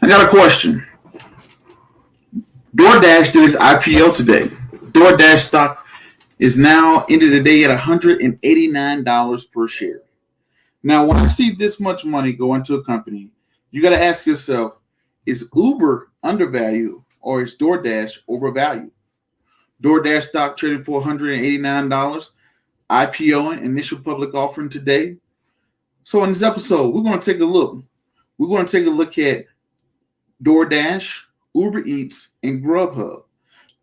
I got a question. DoorDash did its IPO today. DoorDash stock is now ended the day at $189 per share. Now, when I see this much money go into a company, you got to ask yourself, is Uber undervalued or is DoorDash overvalued? DoorDash stock traded for $189, IPOing, initial public offering today. So in this episode, we're going to take a look. We're going to take a look at DoorDash, Uber Eats, and GrubHub.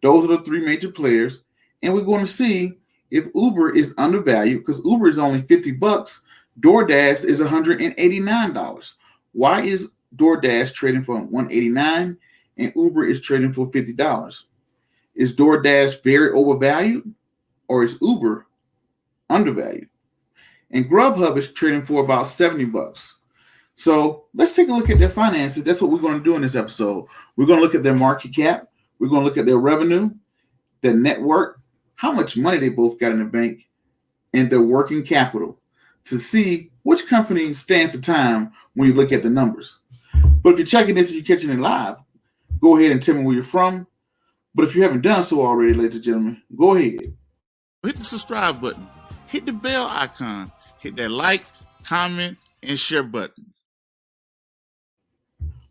Those are the three major players. And we're going to see if Uber is undervalued because Uber is only $50. DoorDash is $189. Why is DoorDash trading for $189 and Uber is trading for $50? Is DoorDash very overvalued or is Uber undervalued? And GrubHub is trading for about $70. So let's take a look at their finances. That's what we're going to do in this episode. We're going to look at their market cap. We're going to look at their revenue, their net worth, how much money they both got in the bank, and their working capital to see which company stands the time when you look at the numbers. But if you're checking this and you're catching it live, go ahead and tell me where you're from. But if you haven't done so already, ladies and gentlemen, go ahead. Hit the subscribe button. Hit the bell icon. Hit that like, comment, and share button.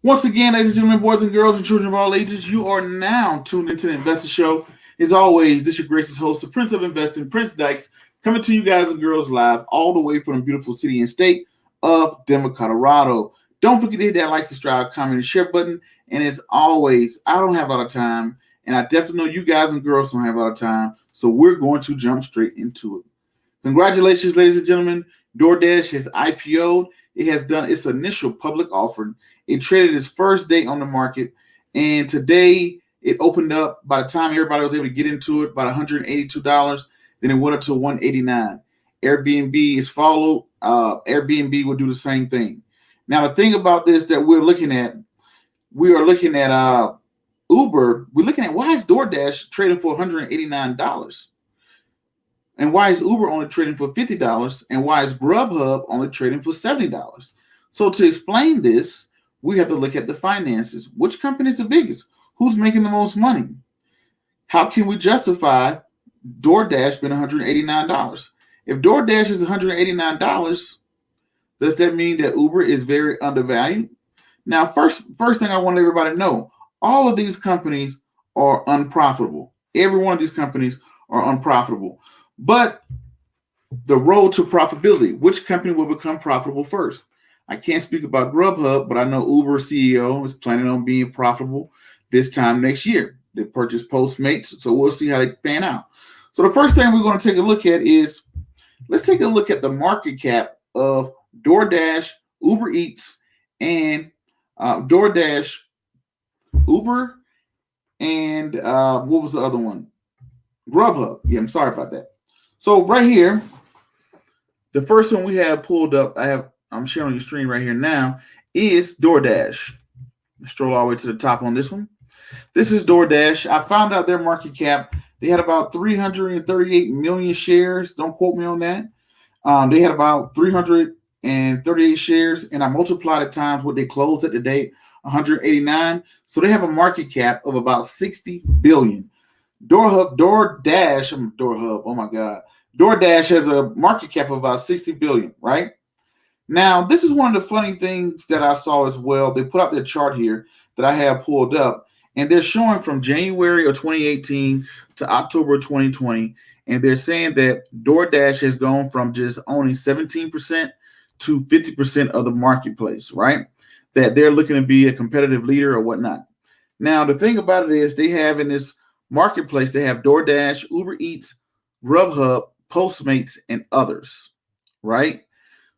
Once again, ladies and gentlemen, boys and girls, and children of all ages, you are now tuned into the Investor Show. As always, this is your gracious host, the Prince of Investing, Prince Dykes, coming to you guys and girls live all the way from the beautiful city and state of Denver, Colorado. Don't forget to hit that like, subscribe, comment, and share button. And as always, I don't have a lot of time, and I definitely know you guys and girls don't have a lot of time, so we're going to jump straight into it. Congratulations, ladies and gentlemen. DoorDash has IPO'd. It has done its initial public offering. It traded its first day on the market, and today it opened up. By the time everybody was able to get into it, about $182. Then it went up to $189. Airbnb is followed. Airbnb will do the same thing. Now, the thing about this that we are looking at Uber. We're looking at why is DoorDash trading for $189? And why is Uber only trading for $50? And why is GrubHub only trading for $70? So to explain this, we have to look at the finances. Which company is the biggest? Who's making the most money? How can we justify DoorDash being $189? If DoorDash is $189, does that mean that Uber is very undervalued? Now, first thing I want everybody to know, all of these companies are unprofitable. Every one of these companies are unprofitable. But the road to profitability, which company will become profitable first? I can't speak about GrubHub, but I know Uber CEO is planning on being profitable this time next year. They purchased Postmates, so we'll see how they pan out. So the first thing we're going to take a look at is, let's take a look at the market cap of DoorDash, Uber Eats, and DoorDash, Uber, and what was the other one? GrubHub. Yeah, I'm sorry about that. So right here, the first one we have pulled up, I'm sharing on your screen right here now, is DoorDash. Let's scroll all the way to the top on this one. This is DoorDash. I found out their market cap. They had about 338 million shares. Don't quote me on that. They had about 338 shares, and I multiplied it times what they closed at the date, 189. So they have a market cap of about 60 billion. DoorDash, oh my God. DoorDash has a market cap of about 60 billion, right? Now, this is one of the funny things that I saw as well. They put out their chart here that I have pulled up, and they're showing from January of 2018 to October 2020, and they're saying that DoorDash has gone from just only 17% to 50% of the marketplace, right? That they're looking to be a competitive leader or whatnot. Now, the thing about it is they have in this marketplace, they have DoorDash, Uber Eats, GrubHub, Postmates, and others, right?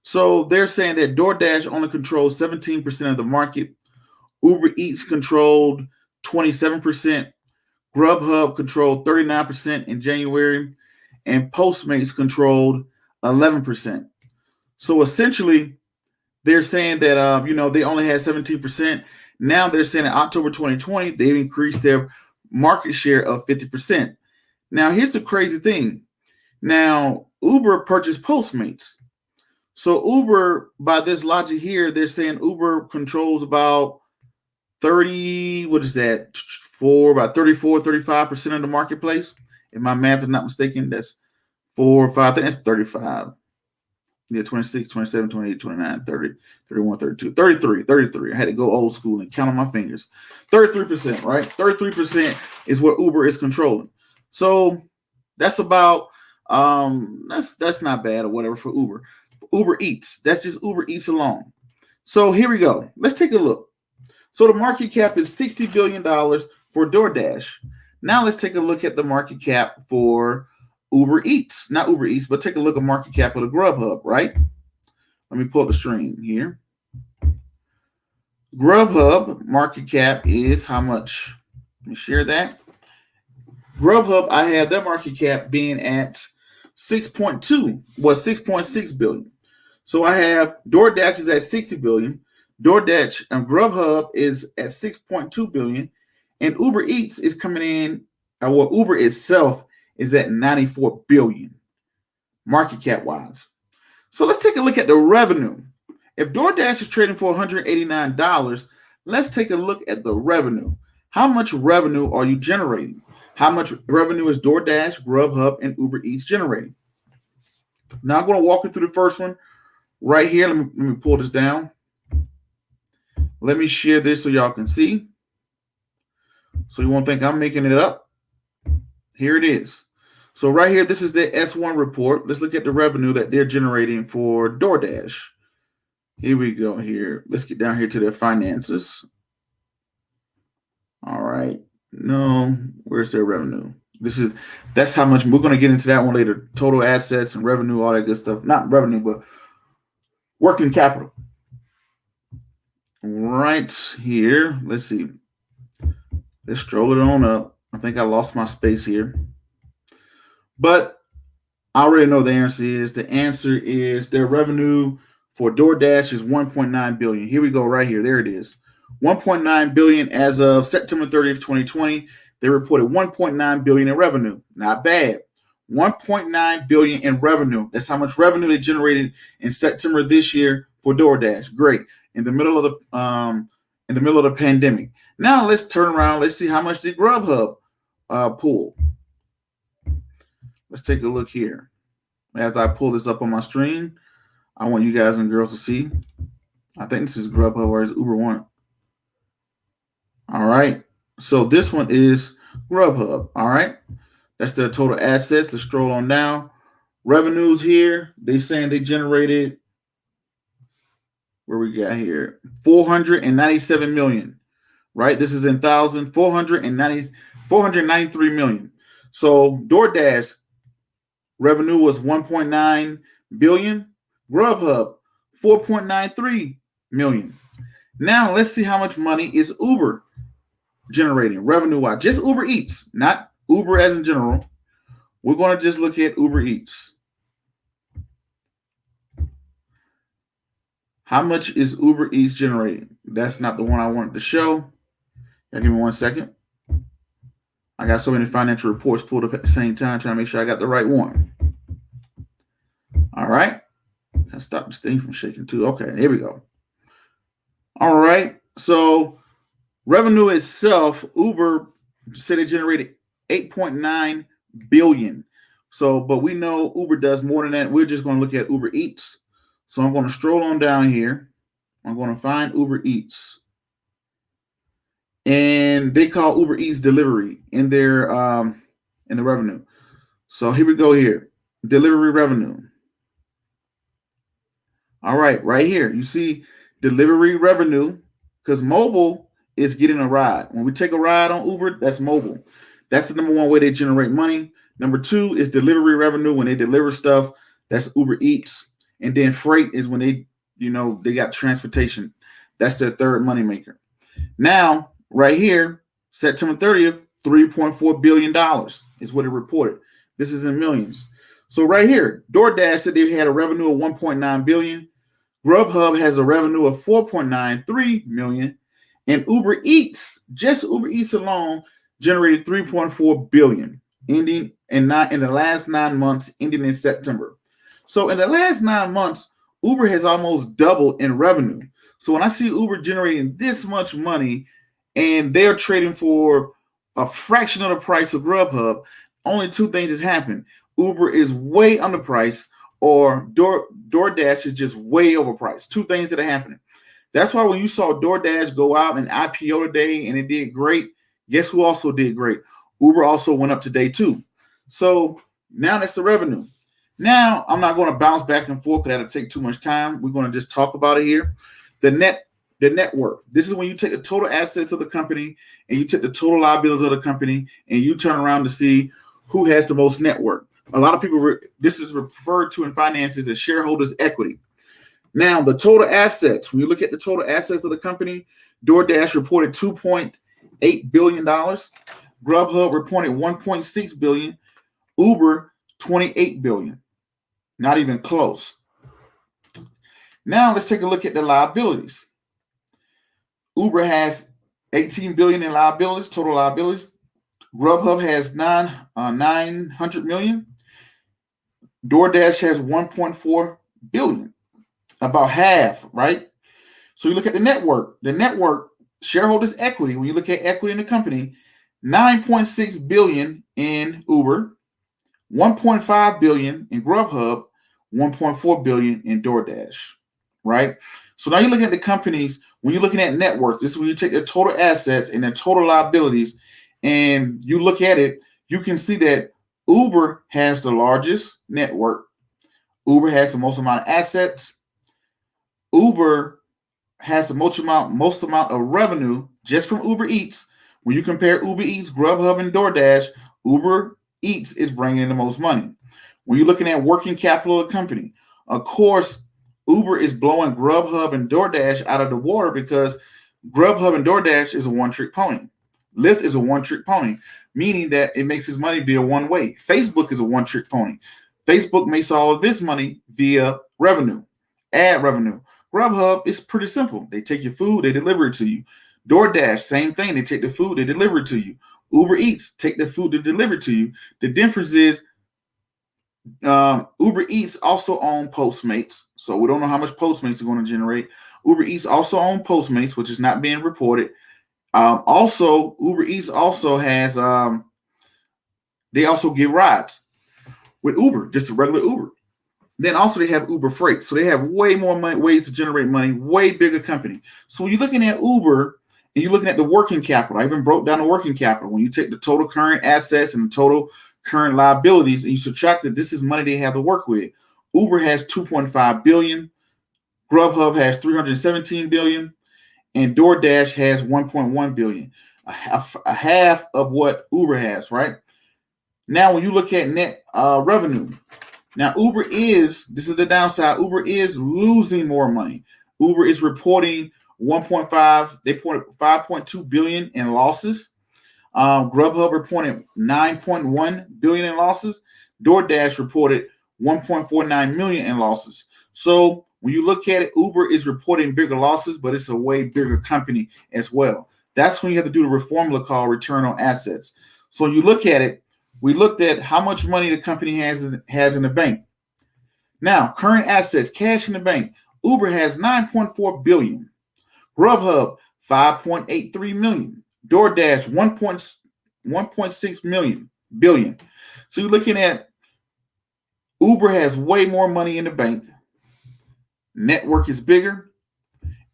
So they're saying that DoorDash only controls 17% of the market. Uber Eats controlled 27%. GrubHub controlled 39% in January. And Postmates controlled 11%. So essentially, they're saying that, they only had 17%. Now they're saying in October 2020, they've increased their market share of 50%. Now, here's the crazy thing. Now, Uber purchased Postmates. So Uber, by this logic here, they're saying Uber controls about what is that? For about 34, 35% of the marketplace. If my math is not mistaken, that's 4 or 5. I think that's 35. Yeah, 26, 27, 28, 29, 30, 31, 32, 33, 33. I had to go old school and count on my fingers. 33%, right? 33% is what Uber is controlling. So that's about that's not bad or whatever for Uber. Uber Eats. That's just Uber Eats alone. So here we go. Let's take a look. So the market cap is $60 billion for DoorDash. Now let's take a look at the market cap for Uber Eats. Not Uber Eats, but take a look at market cap of the GrubHub, right? Let me pull up the stream here. GrubHub market cap is how much? Let me share that. GrubHub, I have their market cap being at 6.6 billion. So I have DoorDash is at 60 billion. DoorDash and GrubHub is at 6.2 billion, and Uber Eats is coming in. Well, Uber itself is at 94 billion market cap wise. So let's take a look at the revenue. If DoorDash is trading for $189, let's take a look at the revenue. How much revenue are you generating? How much revenue is DoorDash, GrubHub, and Uber Eats generating? Now I'm going to walk you through the first one right here. Let me pull this down. Let me share this so y'all can see. So you won't think I'm making it up. Here it is. So right here, this is the S1 report. Let's look at the revenue that they're generating for DoorDash. Here we go here. Let's get down here to their finances. All right. No, where's their revenue? That's how much. We're going to get into that one later. Total assets and revenue, all that good stuff. Not revenue, but working capital. Right here. Let's see. Let's stroll it on up. I think I lost my space here. But I already know the answer is. The answer is their revenue for DoorDash is 1.9 billion. Here we go right here. There it is. 1.9 billion as of September 30th, 2020. They reported 1.9 billion in revenue. Not bad. 1.9 billion in revenue. That's how much revenue they generated in September this year for DoorDash. Great. In the middle of the pandemic. Now let's turn around. Let's see how much the GrubHub pulled. Let's take a look here. As I pull this up on my screen, I want you guys and girls to see. I think this is GrubHub or is Uber One. All right. So this one is GrubHub. All right. That's their total assets. Let's scroll on down. Revenues here. They saying they generated, where we got here, 497 million. Right. This is in thousand. 493 million. So DoorDash revenue was 1.9 billion. GrubHub 4.93 million. Now let's see how much money is Uber generating revenue-wise. Just Uber Eats, not Uber as in general. We're going to just look at Uber Eats. How much is Uber Eats generating? That's not the one I wanted to show. Give me 1 second. I got so many financial reports pulled up at the same time, trying to make sure I got the right one. All right. Let's stop this thing from shaking too. Okay, here we go. All right. So revenue itself, Uber said it generated 8.9 billion. So, but we know Uber does more than that. We're just going to look at Uber Eats. So I'm going to stroll on down here. I'm going to find Uber Eats. And they call Uber Eats delivery in their in the revenue. So here we go here. Delivery revenue. All right here. You see delivery revenue, because mobile is getting a ride. When we take a ride on Uber, that's mobile. That's the number one way they generate money. Number two is delivery revenue. When they deliver stuff, that's Uber Eats. And then freight is when they got transportation. That's their third moneymaker. Now, right here, September 30th, $3.4 billion is what it reported. This is in millions. So right here, DoorDash said they had a revenue of 1.9 billion. GrubHub has a revenue of 4.93 million. And Uber Eats, just Uber Eats alone, generated 3.4 billion, ending in the last 9 months, ending in September. So in the last 9 months, Uber has almost doubled in revenue. So when I see Uber generating this much money, and they're trading for a fraction of the price of GrubHub. Only two things has happened. Uber is way underpriced, or DoorDash is just way overpriced. Two things that are happening. That's why when you saw DoorDash go out and IPO today and it did great, guess who also did great? Uber also went up today too. So now that's the revenue. Now I'm not going to bounce back and forth because that'll take too much time. We're going to just talk about it here. The network. This is when you take the total assets of the company and you take the total liabilities of the company and you turn around to see who has the most network. A lot of people, this is referred to in finances as shareholders' equity. Now, the total assets, when you look at the total assets of the company, DoorDash reported $2.8 billion. GrubHub reported $1.6 billion. Uber, $28 billion. Not even close. Now, let's take a look at the liabilities. Uber has $18 billion in liabilities, total liabilities. GrubHub has $900 million. DoorDash has $1.4 billion. About half, right? So you look at the network. The network, shareholders' equity, when you look at equity in the company, $9.6 billion in Uber, $1.5 billion in GrubHub, $1.4 billion in DoorDash, right? So now you're looking at the companies, when you're looking at networks, this is when you take their total assets and their total liabilities, and you look at it, you can see that Uber has the largest network. Uber has the most amount of assets. Uber has the most amount of revenue just from Uber Eats. When you compare Uber Eats, GrubHub, and DoorDash, Uber Eats is bringing in the most money. When you're looking at working capital of the company, of course, Uber is blowing GrubHub and DoorDash out of the water because GrubHub and DoorDash is a one-trick pony. Lyft is a one-trick pony, meaning that it makes its money via one way. Facebook is a one-trick pony. Facebook makes all of its money via revenue, ad revenue. GrubHub is pretty simple. They take your food, they deliver it to you. DoorDash, same thing. They take the food, they deliver it to you. Uber Eats, take the food, they deliver it to you. The difference is Uber Eats also own Postmates. So we don't know how much Postmates are going to generate. Uber Eats also own Postmates, which is not being reported. Also, Uber Eats also has, they also give rides with Uber, just a regular Uber. Then also they have Uber Freight. So they have way more money, ways to generate money, way bigger company. So when you're looking at Uber and you're looking at the working capital, I even broke down the working capital. When you take the total current assets and the total current liabilities and you subtract it, this is money they have to work with. Uber has $2.5 billion. GrubHub has $317 billion. And DoorDash has $1.1 billion. A half of what Uber has, right? Now, when you look at net revenue, now Uber this is the downside, Uber is losing more money. Uber is reporting they reported $5.2 billion in losses. GrubHub reported $9.1 billion in losses. DoorDash reported $1.49 million in losses. So when you look at it, Uber is reporting bigger losses, but it's a way bigger company as well. That's when you have to do the formula called return on assets. So when you look at it, we looked at how much money the company has in the bank. Now, current assets, cash in the bank. Uber has $9.4 billion. GrubHub, $5.83 million. DoorDash, $1.6 billion. So you're looking at Uber has way more money in the bank. Network is bigger.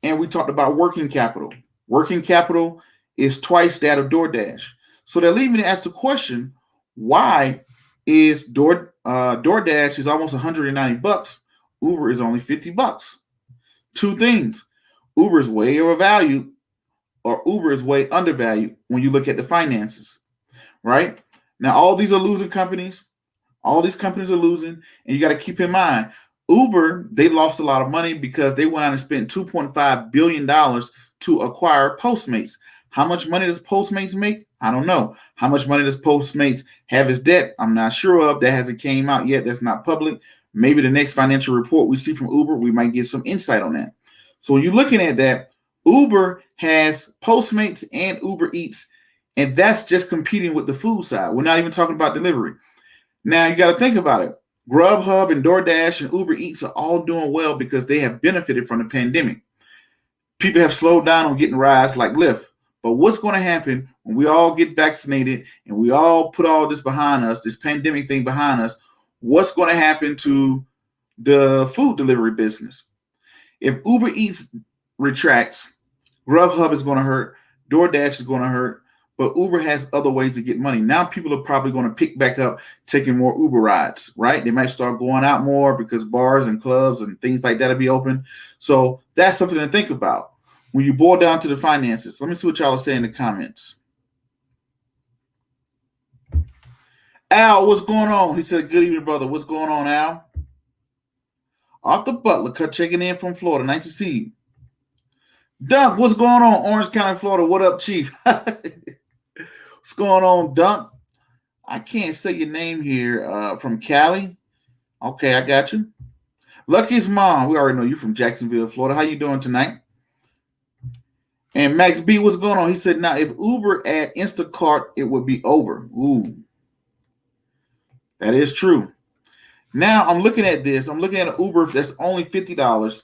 And we talked about working capital. Working capital is twice that of DoorDash. So that leads me to ask the question, why is DoorDash is almost $190? Uber is only $50. Two things. Uber is way overvalued, or Uber is way undervalued when you look at the finances, right? Now, all these are losing companies. All these companies are losing, and you got to keep in mind, Uber, they lost a lot of money because they went out and spent $2.5 billion to acquire Postmates. How much money does Postmates make? I don't know. How much money does Postmates have as debt? I'm not sure of. That hasn't came out yet. That's not public. Maybe the next financial report we see from Uber, we might get some insight on that. So when you're looking at that, Uber has Postmates and Uber Eats, and that's just competing with the food side. We're not even talking about delivery. Now, you got to think about it. GrubHub and DoorDash and Uber Eats are all doing well because they have benefited from the pandemic. People have slowed down on getting rides like Lyft. But what's going to happen when we all get vaccinated and we all put all this behind us, this pandemic thing behind us? What's going to happen to the food delivery business? If Uber Eats retracts, GrubHub is going to hurt, DoorDash is going to hurt, but Uber has other ways to get money. Now people are probably going to pick back up taking more Uber rides, right? They might start going out more because bars and clubs and things like that will be open. So that's something to think about when you boil down to the finances. Let me see what y'all are saying in the comments. Al, what's going on? He said, good evening, brother. What's going on, Al? Arthur Butler, checking in from Florida. Nice to see you. Dunk, what's going on? Orange County, Florida. What up, Chief? What's going on, Dunk? I can't say your name here. From Cali. Okay, I got you. Lucky's mom. We already know you from Jacksonville, Florida. How you doing tonight? And Max B, what's going on? He said, now, if Uber add Instacart, it would be over. Ooh. That is true. Now, I'm looking at this. I'm looking at an Uber that's only $50.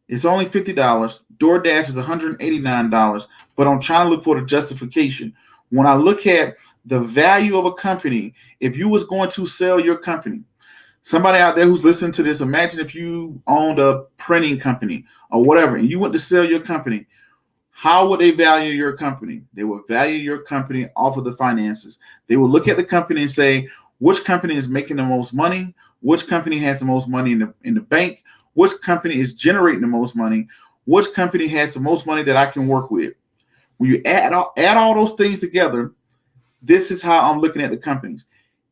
It's only $50. DoorDash is $189. But I'm trying to look for the justification. When I look at the value of a company, if you was going to sell your company, somebody out there who's listening to this, imagine if you owned a printing company or whatever, and you went to sell your company. How would they value your company? They would value your company off of the finances. They would look at the company and say, which company is making the most money? Which company has the most money in the bank? Which company is generating the most money? Which company has the most money that I can work with? When you add all those things together, this is how I'm looking at the companies.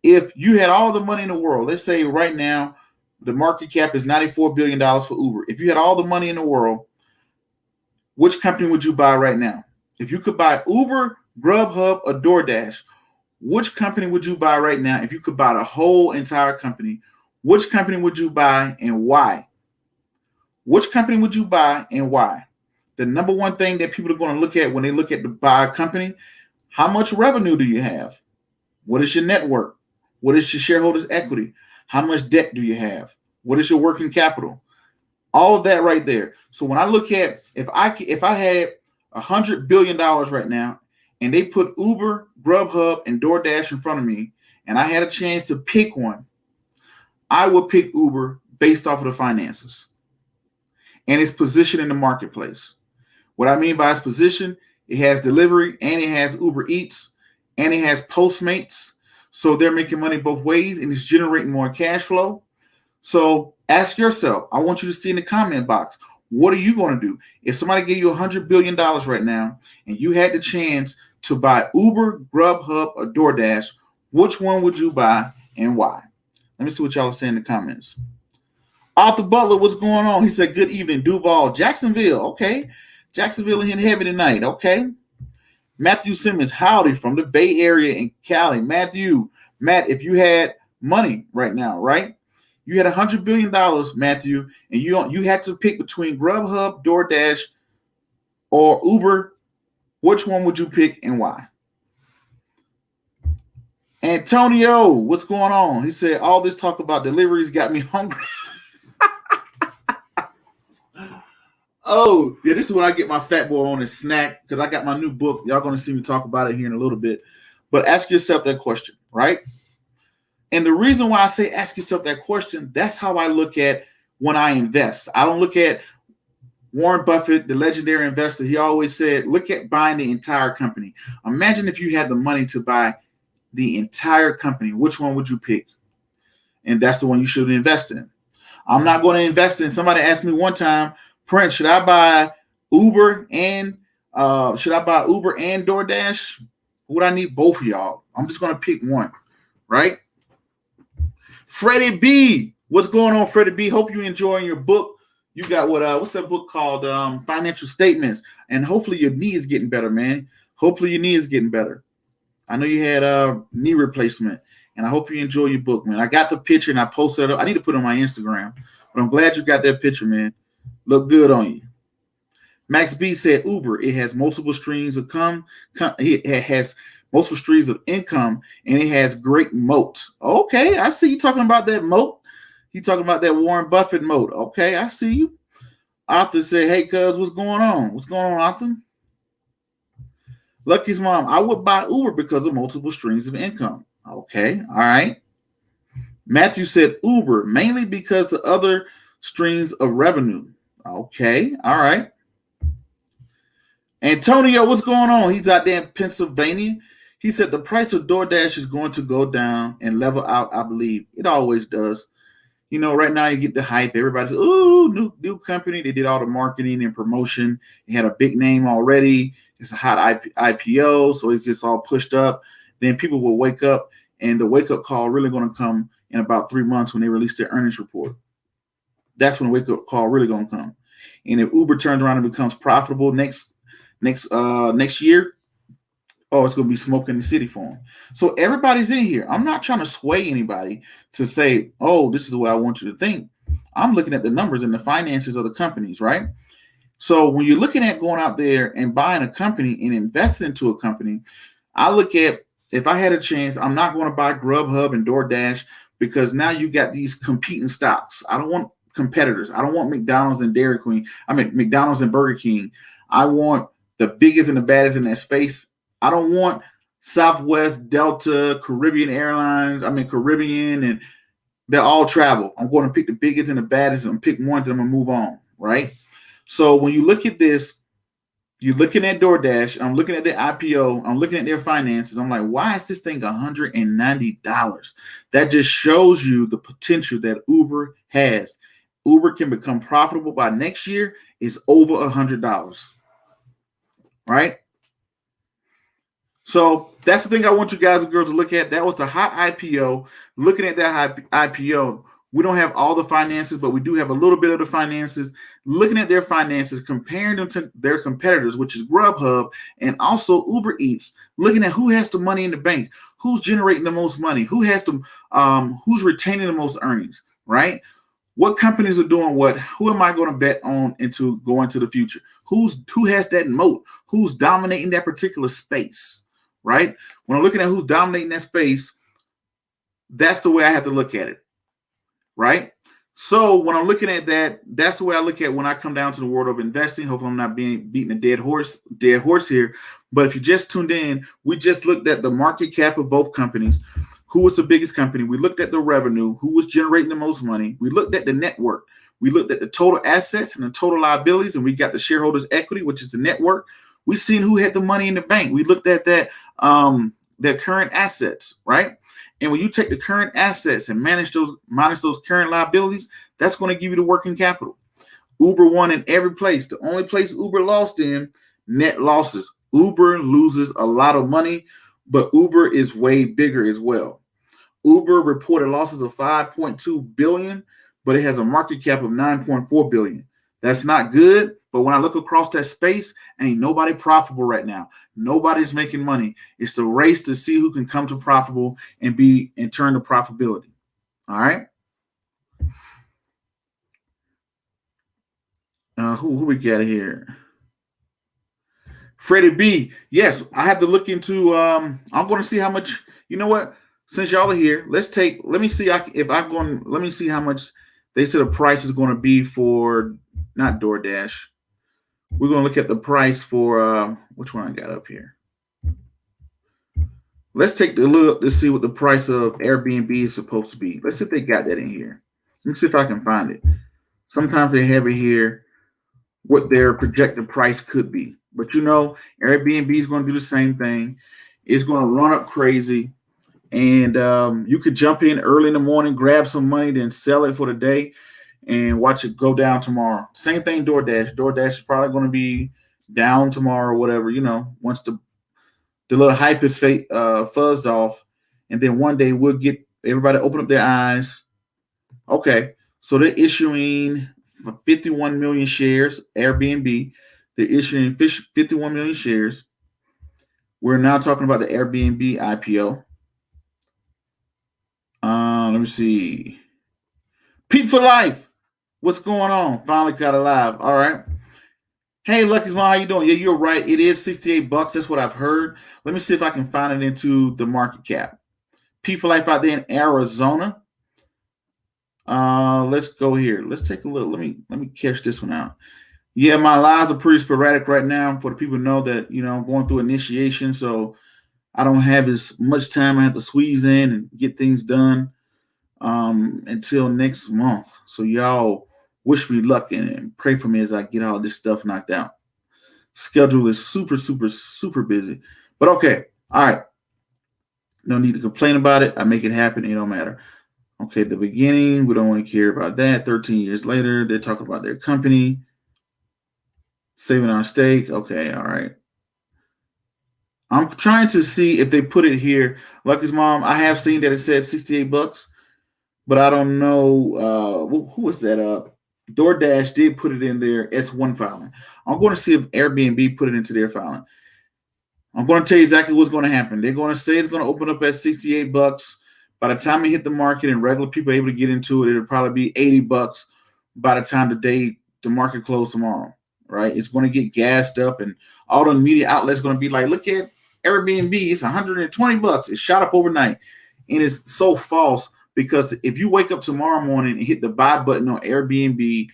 If you had all the money in the world, let's say right now, the market cap is $94 billion for Uber. If you had all the money in the world, which company would you buy right now? If you could buy Uber, GrubHub, or DoorDash, which company would you buy right now? If you could buy the whole entire company, which company would you buy and why? Which company would you buy and why? The number one thing that people are going to look at when they look at to buy a company, how much revenue do you have? What is your net worth? What is your shareholders' equity? How much debt do you have? What is your working capital? All of that right there. So when I look at if I had $100 billion right now and they put Uber, GrubHub, and DoorDash in front of me and I had a chance to pick one, I would pick Uber based off of the finances and its position in the marketplace. What I mean by its position, it has delivery and it has Uber Eats and it has Postmates. So they're making money both ways and it's generating more cash flow. So ask yourself, I want you to see in the comment box, what are you going to do? If somebody gave you $100 billion right now and you had the chance to buy Uber, GrubHub, or DoorDash, which one would you buy and why? Let me see what y'all are saying in the comments. Arthur Butler, what's going on? He said, good evening, Duval. Jacksonville, okay. Jacksonville in heavy tonight, okay. Matthew Simmons, howdy from the Bay Area in Cali. Matt, if you had money right now, right? You had $100 billion, Matthew, and you had to pick between GrubHub, DoorDash, or Uber. Which one would you pick and why? Antonio, what's going on? He said, all this talk about deliveries got me hungry. Oh, yeah, this is when I get my fat boy on his snack because I got my new book. Y'all going to see me talk about it here in a little bit. But ask yourself that question, right? And the reason why I say ask yourself that question, that's how I look at when I invest. I don't look at Warren Buffett, the legendary investor. He always said, look at buying the entire company. Imagine if you had the money to buy the entire company. Which one would you pick? And that's the one you should invest in. I'm not going to invest in. Somebody asked me one time, Prince, should I buy Uber and DoorDash? Would I need both of y'all? I'm just going to pick one, right? Freddie B, what's going on, Freddie B? Hope you're enjoying your book. You got what's that book called? Financial Statements. And hopefully your knee is getting better, man. Hopefully your knee is getting better. I know you had a knee replacement, and I hope you enjoy your book, man. I got the picture and I posted it up. I need to put it on my Instagram, but I'm glad you got that picture, man. Look good on you. Max B said Uber, it has multiple streams of it has multiple streams of income, and it has great moat. Okay, I see you talking about that moat. You talking about that Warren Buffett moat. Okay, I see you. Arthur said, hey, cuz, what's going on? What's going on, Arthur? Lucky's mom, I would buy Uber because of multiple streams of income. Okay, all right. Matthew said Uber, mainly because the other streams of revenue. Okay, all right. Antonio, what's going on? He's out there in Pennsylvania. He said the price of DoorDash is going to go down and level out, I believe. It always does. You know, right now you get the hype. Everybody's, ooh, new company. They did all the marketing and promotion. It had a big name already. It's a hot IPO, so it gets all pushed up. Then people will wake up, and the wake-up call really going to come in about 3 months when they release their earnings report. That's when the wake-up call really going to come. And if Uber turns around and becomes profitable next year, oh, it's going to be smoke in the city for them. So everybody's in here. I'm not trying to sway anybody to say, oh, this is what I want you to think. I'm looking at the numbers and the finances of the companies, right? So when you're looking at going out there and buying a company and investing into a company, I look at, if I had a chance, I'm not going to buy GrubHub and DoorDash because now you got these competing stocks. I don't want competitors. I don't want McDonald's and Dairy Queen. I mean, McDonald's and Burger King. I want the biggest and the baddest in that space. I don't want Southwest, Delta, Caribbean and they all travel. I'm going to pick the biggest and the baddest and pick one that I'm going to move on, right? So when you look at this, you're looking at DoorDash, I'm looking at their IPO, I'm looking at their finances. I'm like, why is this thing $190? That just shows you the potential that Uber has. Uber can become profitable by next year. It's over $100, right? So that's the thing I want you guys and girls to look at. That was a hot IPO. Looking at that hot IPO, we don't have all the finances, but we do have a little bit of the finances. Looking at their finances, comparing them to their competitors, which is GrubHub and also Uber Eats. Looking at who has the money in the bank, who's generating the most money, who's retaining the most earnings, right? What companies are doing what? Who am I going to bet on into going to the future? Who has that moat? Who's dominating that particular space, right? When I'm looking at who's dominating that space, that's the way I have to look at it, right? So when I'm looking at that, that's the way I look at when I come down to the world of investing. Hopefully I'm not beating a dead horse here. But if you just tuned in, we just looked at the market cap of both companies. Who was the biggest company? We looked at the revenue, who was generating the most money. We looked at the network. We looked at the total assets and the total liabilities, and we got the shareholders' equity, which is the network. We seen who had the money in the bank. We looked at that, their current assets, right? And when you take the current assets and minus those current liabilities, that's going to give you the working capital. Uber won in every place. The only place Uber lost in, net losses. Uber loses a lot of money, but Uber is way bigger as well. Uber reported losses of $5.2 billion, but it has a market cap of $9.4 billion. That's not good, but when I look across that space, ain't nobody profitable right now. Nobody's making money. It's the race to see who can come to profitable and turn to profitability. All right. Who we got here? Freddie B. Yes, I have to look into. I'm going to see how much. You know what? Since y'all are here, let me see how much they said the price is going to be for not DoorDash. We're going to look at the price for which one I got up here. Let's take a look to see what the price of Airbnb is supposed to be. Let's see if they got that in here. Let me see if I can find it. Sometimes they have it here what their projected price could be. But you know, Airbnb is going to do the same thing. It's going to run up crazy. And you could jump in early in the morning, grab some money, then sell it for the day and watch it go down tomorrow. Same thing, DoorDash. DoorDash is probably going to be down tomorrow or whatever, you know, once the little hype is fuzzed off. And then one day we'll get everybody open up their eyes. Okay, so they're issuing 51 million shares, Airbnb. They're issuing 51 million shares. We're now talking about the Airbnb IPO. Let me see. Pete for life. What's going on? Finally got alive. All right. Hey, Lucky's mom, how you doing? Yeah, you're right. It is $68. That's what I've heard. Let me see if I can find it into the market cap. Pete for life out there in Arizona. Let's go here. Let's take a look. Let me catch this one out. Yeah, my lives are pretty sporadic right now. For the people to know that, I'm going through initiation, so I don't have as much time. I have to squeeze in and get things done until next month. So y'all wish me luck and pray for me as I get all this stuff knocked out. Schedule is super, super, super busy. But okay, all right. No need to complain about it. I make it happen. It don't matter. Okay, the beginning, we don't want to care about that. 13 years later, they're talking about their company. Saving our stake. Okay, all right. I'm trying to see if they put it here. Lucky's mom, I have seen that it said $68, but I don't know who was that DoorDash did put it in their S1 filing. I'm going to see if Airbnb put it into their filing. I'm going to tell you exactly what's going to happen. They're going to say it's going to open up at $68. By the time it hit the market and regular people are able to get into it, it'll probably be $80 by the time the market closed tomorrow, right? It's going to get gassed up, and all the media outlets going to be like, look at Airbnb, it's $120. It shot up overnight. And it's so false, because if you wake up tomorrow morning and hit the buy button on Airbnb,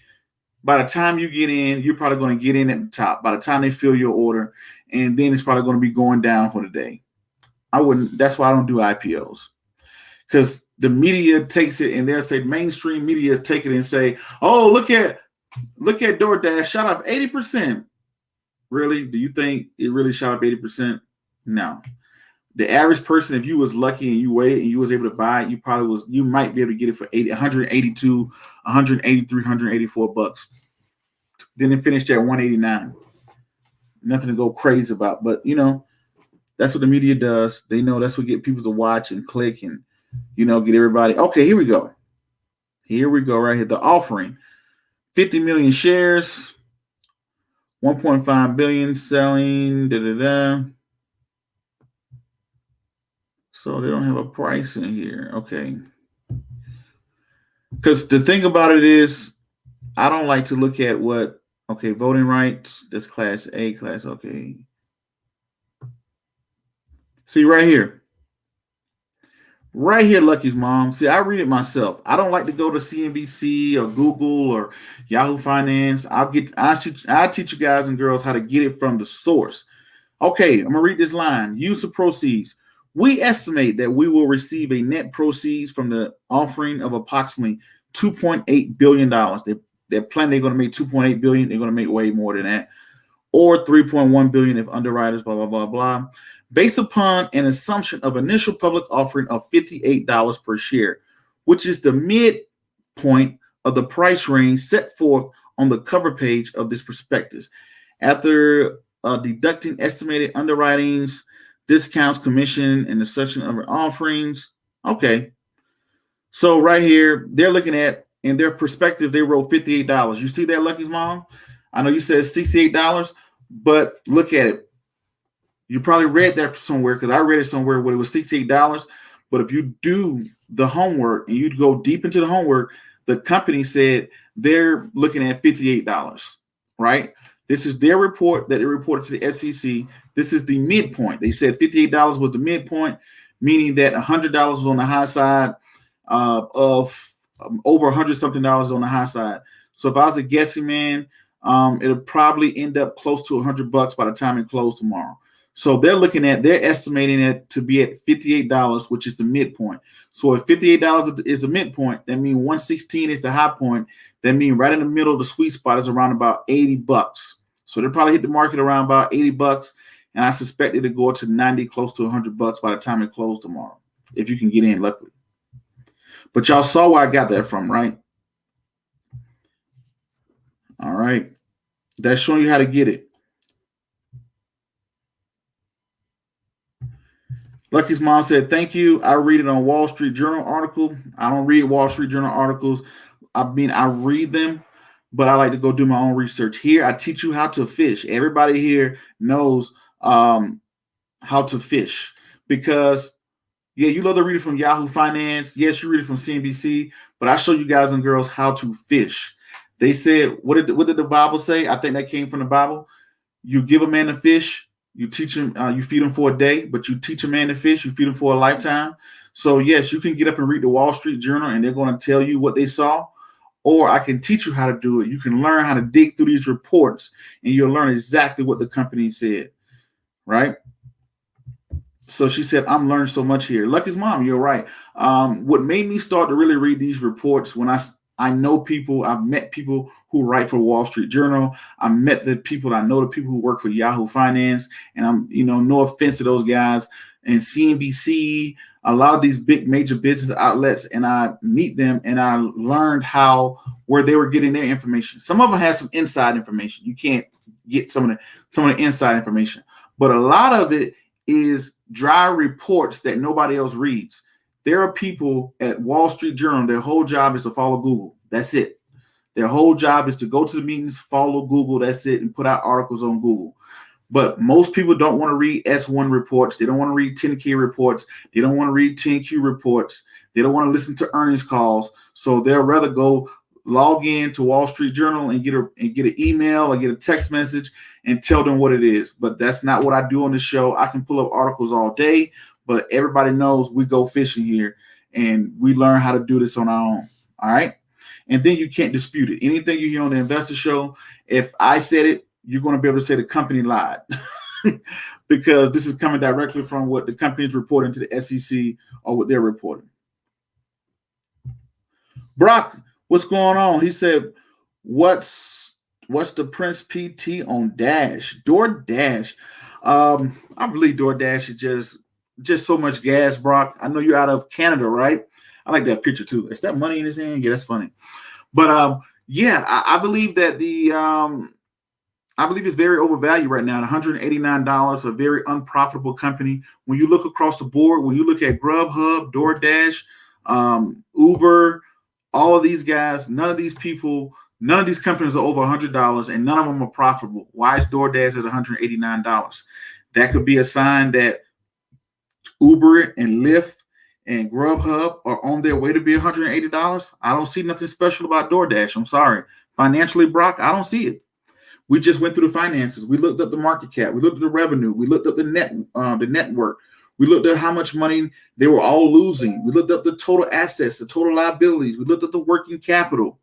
by the time you get in, you're probably going to get in at the top. By the time they fill your order, and then it's probably going to be going down for the day. That's why I don't do IPOs. Because the media takes it and they'll say, mainstream media take it and say, oh, look at DoorDash shot up 80%. Really? Do you think it really shot up 80%? No. The average person, if you was lucky and you waited and you was able to buy it, you might be able to get it for 182, 183, $184. Then it finished at 189. Nothing to go crazy about, but that's what the media does. They know that's what get people to watch and click and get everybody. Okay, here we go. Here we go right here. The offering. 50 million shares, 1.5 billion selling, So they don't have a price in here. Okay. Because the thing about it is, I don't like to look at voting rights. That's class A, class, okay. See right here. Right here, Lucky's mom. See, I read it myself. I don't like to go to CNBC or Google or Yahoo Finance. I teach you guys and girls how to get it from the source. Okay, I'm gonna read this line. Use of proceeds. We estimate that we will receive a net proceeds from the offering of approximately $2.8 billion. They're planning they're going to make $2.8 billion. They're going to make way more than that, or $3.1 billion if underwriters, blah blah blah blah. Based upon an assumption of initial public offering of $58 per share, which is the midpoint of the price range set forth on the cover page of this prospectus. After deducting estimated underwritings, discounts, commission, and the section of offerings. Okay. So right here, they're looking at, in their perspective, they wrote $58. You see that, Lucky's mom? I know you said $68, but look at it. You probably read that somewhere, because I read it somewhere where it was $68. But if you do the homework and you go deep into the homework, the company said they're looking at $58, right? This is their report that they reported to the SEC. This is the midpoint. They said $58 was the midpoint, meaning that $100 was on the high side of over $100 something on the high side. So if I was a guessing man, it'll probably end up close to $100 by the time it closed tomorrow. So they're estimating it to be at $58, which is the midpoint. So if $58 is the midpoint, that means 116 is the high point. That means right in the middle of the sweet spot is around about $80. So they'll probably hit the market around about $80, and I suspect it'll go to 90, close to $100 by the time it closes tomorrow, if you can get in, luckily. But y'all saw where I got that from, right? All right. That's showing you how to get it. Lucky's mom said, thank you. I read it on Wall Street Journal article. I don't read Wall Street Journal articles. I mean, I read them, but I like to go do my own research. Here, I teach you how to fish. Everybody here knows how to fish, because, yeah, you love to read it from Yahoo Finance. Yes, you read it from CNBC, but I show you guys and girls how to fish. They said, what did the Bible say? I think that came from the Bible. You give a man a fish, you teach him, you feed him for a day, but you teach a man to fish, you feed him for a lifetime. So yes, you can get up and read the Wall Street Journal, and they're going to tell you what they saw. or I can teach you how to do it. You can learn how to dig through these reports, and you'll learn exactly what the company said, right? So she said, I'm learning so much here. Lucky's mom, you're right. What made me start to really read these reports when I know people, I've met people who write for Wall Street Journal. I met the people, I know the people who work for Yahoo Finance, and I'm, no offense to those guys, and CNBC, a lot of these big major business outlets, and I meet them and I learned where they were getting their information. Some of them have some inside information. You can't get some of the inside information, but a lot of it is dry reports that nobody else reads. There are people at Wall Street Journal, their whole job is to follow Google. That's it. Their whole job is to go to the meetings, follow Google. That's it, and put out articles on Google. But most people don't want to read S1 reports. They don't want to read 10K reports. They don't want to read 10Q reports. They don't want to listen to earnings calls. So they'll rather go log in to Wall Street Journal and get an email or get a text message and tell them what it is. But that's not what I do on the show. I can pull up articles all day, but everybody knows we go fishing here and we learn how to do this on our own. All right. And then you can't dispute it. Anything you hear on the Investor Show, if I said it, you're going to be able to say the company lied because this is coming directly from what the company is reporting to the SEC or what they're reporting. Brock, what's going on? He said, what's the Prince PT on Dash? DoorDash. I believe DoorDash is just so much gas, Brock. I know you're out of Canada, right? I like that picture too. Is that money in his hand? Yeah, that's funny. But I believe that I believe it's very overvalued right now. $189, a very unprofitable company. When you look across the board, when you look at GrubHub, DoorDash, Uber, all of these guys, none of these companies are over $100, and none of them are profitable. Why is DoorDash at $189? That could be a sign that Uber and Lyft and GrubHub are on their way to be $180. I don't see nothing special about DoorDash. I'm sorry. Financially, Brock, I don't see it. We just went through the finances. We looked up the market cap. We looked at the revenue. We looked up the network. We looked at how much money they were all losing. We looked up the total assets, the total liabilities. We looked at the working capital.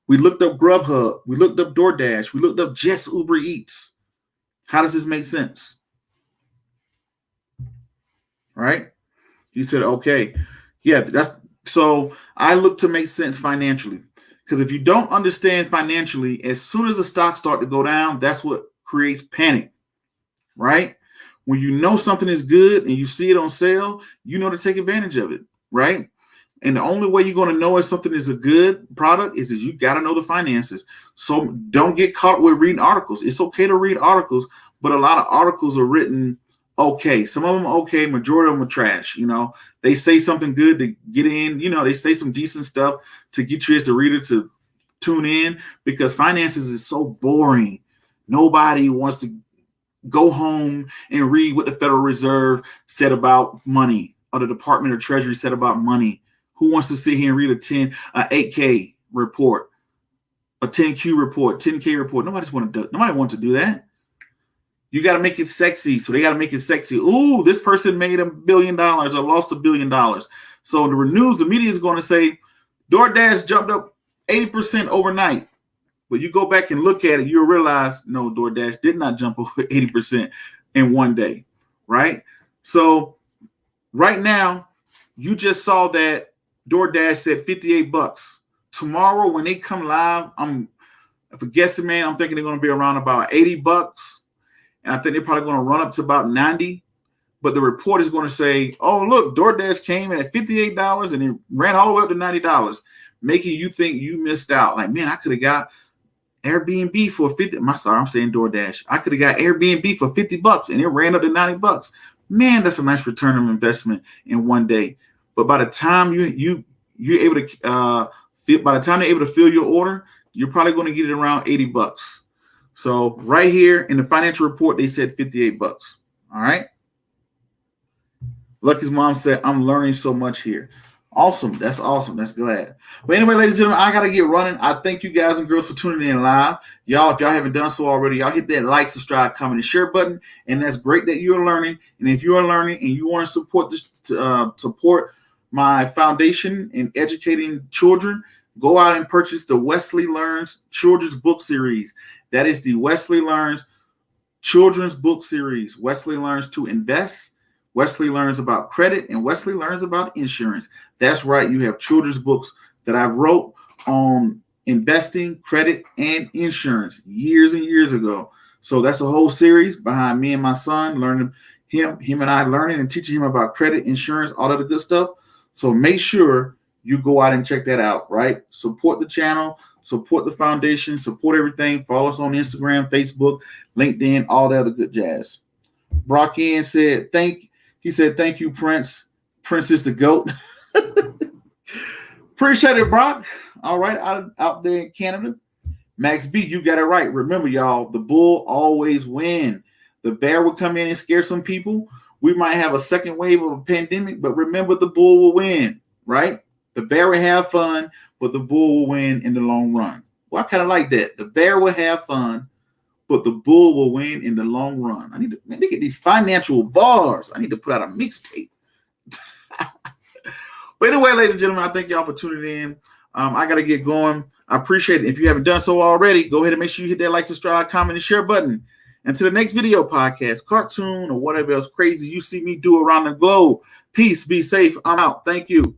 We looked up GrubHub. We looked up DoorDash. We looked up just Uber Eats. How does this make sense? Right? You said, okay, yeah, so I look to make sense financially. Because if you don't understand financially, as soon as the stocks start to go down, that's what creates panic, right? When you know something is good and you see it on sale, you know to take advantage of it, right? And the only way you're going to know if something is a good product is you got to know the finances. So don't get caught with reading articles. It's okay to read articles, but a lot of articles are written okay. Some of them are okay. Majority of them are trash. They say something good to get in. They say some decent stuff to get you as a reader to tune in, because finances is so boring. Nobody wants to go home and read what the Federal Reserve said about money or the Department of Treasury said about money. Who wants to sit here and read an 8K report, a 10Q report, 10K report? Nobody wants to do that. You got to make it sexy. So they got to make it sexy. Ooh, this person made $1 billion or lost $1 billion. So the media is going to say DoorDash jumped up 80% overnight. But you go back and look at it, you'll realize, no, DoorDash did not jump over 80% in one day, right? So right now, you just saw that DoorDash said $58. Tomorrow, when they come live, if a guessing man, I'm thinking they're going to be around about $80. And I think they're probably going to run up to about 90. But the report is going to say, oh, look, DoorDash came in at $58 and it ran all the way up to $90, making you think you missed out. Like, man, I could have got Airbnb for I'm saying DoorDash. I could have got Airbnb for $50 and it ran up to $90. Man, that's a nice return on investment in one day. But by the time you're able to by the time they're able to fill your order, you're probably going to get it around $80. So right here in the financial report, they said $58. All right. Lucky's mom said, I'm learning so much here. Awesome. That's awesome. That's glad. But anyway, ladies and gentlemen, I got to get running. I thank you guys and girls for tuning in live. Y'all, if y'all haven't done so already, y'all hit that like, subscribe, comment, and share button. And that's great that you're learning. And if you are learning and you want to support this, support my foundation in educating children, Go out and purchase the Wesley Learns Children's Book Series. That is the Wesley Learns Children's Book Series. Wesley learns to invest, Wesley learns about credit, and Wesley learns about insurance. That's right. You have children's books that I wrote on investing, credit, and insurance years and years ago. So that's a whole series behind me and my son, learning him and I learning and teaching him about credit, insurance, all of the good stuff. So make sure you go out and check that out, right? Support the channel, support the foundation, support everything. Follow us on Instagram, Facebook, LinkedIn, all that other good jazz. Brock Ian said, thank you, Prince. Prince is the GOAT. Appreciate it, Brock. All right, out there in Canada. Max B, you got it right. Remember, y'all, the bull always wins. The bear will come in and scare some people. We might have a second wave of a pandemic, but remember, the bull will win, right? The bear will have fun, but the bull will win in the long run. Well, I kind of like that. The bear will have fun, but the bull will win in the long run. I need to look at these financial bars. I need to put out a mixtape. But anyway, ladies and gentlemen, I thank y'all for tuning in. I got to get going. I appreciate it. If you haven't done so already, go ahead and make sure you hit that like, subscribe, comment, and share button. And to the next video podcast, cartoon, or whatever else crazy you see me do around the globe. Peace, be safe. I'm out. Thank you.